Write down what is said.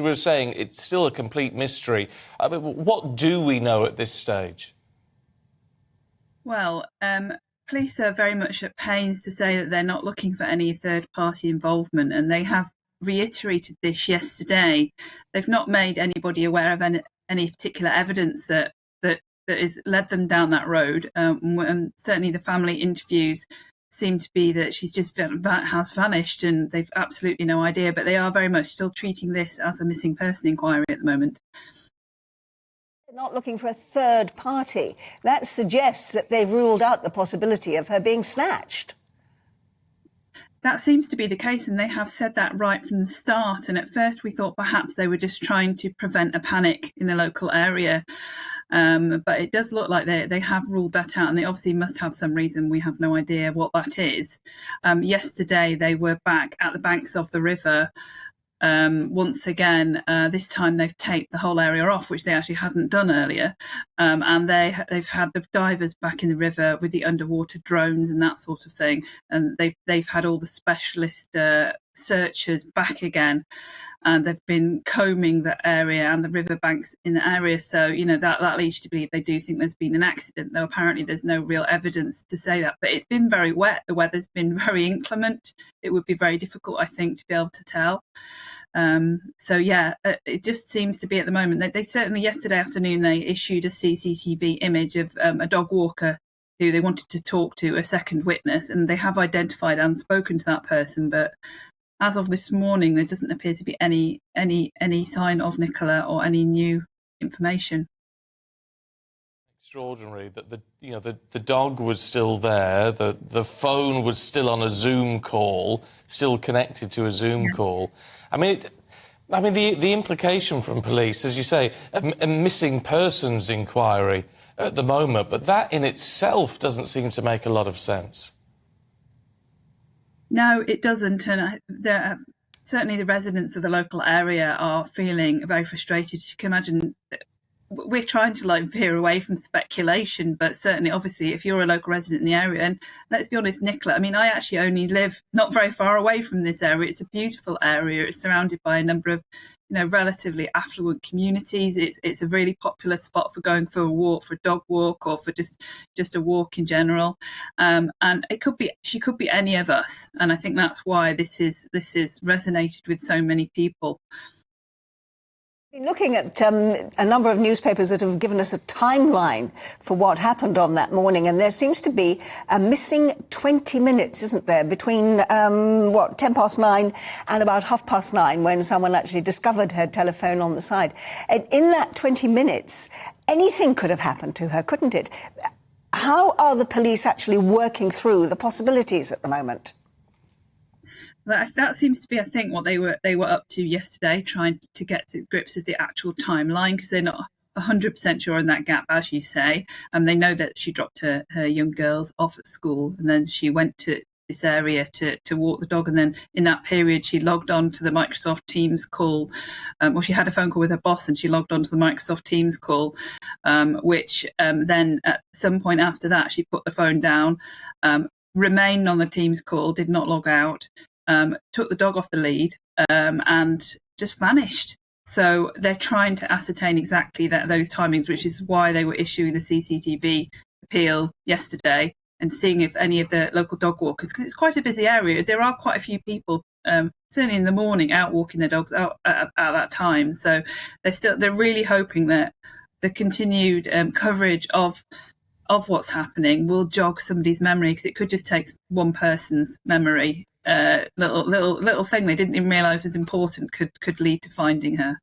we're saying it's still a complete mystery. I mean, what do we know at this stage? Well, police are very much at pains to say that they're not looking for any third-party involvement, and they have reiterated this yesterday. They've not made anybody aware of any particular evidence that has led them down that road. And certainly the family interviews seem to be that she's just has vanished and they've absolutely no idea, but they are very much still treating this as a missing person inquiry at the moment. They're not looking for a third party. That suggests that they've ruled out the possibility of her being snatched. That seems to be the case, and they have said that right from the start. And at first we thought perhaps they were just trying to prevent a panic in the local area. But it does look like they have ruled that out, and they obviously must have some reason. We have no idea what that is. Yesterday they were back at the banks of the river. Once again, this time they've taped the whole area off, which they actually hadn't done earlier. And they've had the divers back in the river with the underwater drones and that sort of thing. And they've had all the specialist searchers back again. And they've been combing the area and the riverbanks in the area. So, you know, that leads you to believe they do think there's been an accident, though apparently there's no real evidence to say that. But it's been very wet. The weather's been very inclement. It would be very difficult, I think, to be able to tell. So, yeah, it just seems to be at the moment. They certainly, yesterday afternoon, they issued a CCTV image of a dog walker who they wanted to talk to, a second witness, and they have identified and spoken to that person. But as of this morning, there doesn't appear to be any sign of Nicola or any new information. Extraordinary that the dog was still there, the phone was still on a Zoom call, still connected to a Zoom call. I mean, the implication from police, as you say, a missing persons inquiry at the moment, but that in itself doesn't seem to make a lot of sense. No, it doesn't. And certainly the residents of the local area are feeling very frustrated. You can imagine we're trying to veer away from speculation, but certainly, obviously, if you're a local resident in the area, and let's be honest, Nicola, I mean, I actually only live not very far away from this area. It's a beautiful area. It's surrounded by a number of, relatively affluent communities. It's a really popular spot for going for a walk, for a dog walk, or for just a walk in general. And she could be any of us. And I think that's why this is resonated with so many people. Looking at a number of newspapers that have given us a timeline for what happened on that morning, and there seems to be a missing 20 minutes, isn't there, between 9:10 and about 9:30 when someone actually discovered her telephone on the side. And in that 20 minutes, anything could have happened to her, couldn't it? How are the police actually working through the possibilities at the moment? That seems to be, I think, what they were up to yesterday, trying to get to grips with the actual timeline, because they're not 100% sure on that gap, as you say. They know that she dropped her young girls off at school, and then she went to this area to walk the dog. And then in that period, she logged on to the Microsoft Teams call. She had a phone call with her boss, and she logged on to the Microsoft Teams call, which then at some point after that, she put the phone down, remained on the Teams call, did not log out. Took the dog off the lead and just vanished. So they're trying to ascertain exactly those timings, which is why they were issuing the CCTV appeal yesterday and seeing if any of the local dog walkers, because it's quite a busy area, there are quite a few people, certainly in the morning, out walking their dogs out at that time. So they're really hoping that the continued coverage of what's happening will jog somebody's memory, because it could just take one person's memory. Little thing they didn't even realise was important could lead to finding her.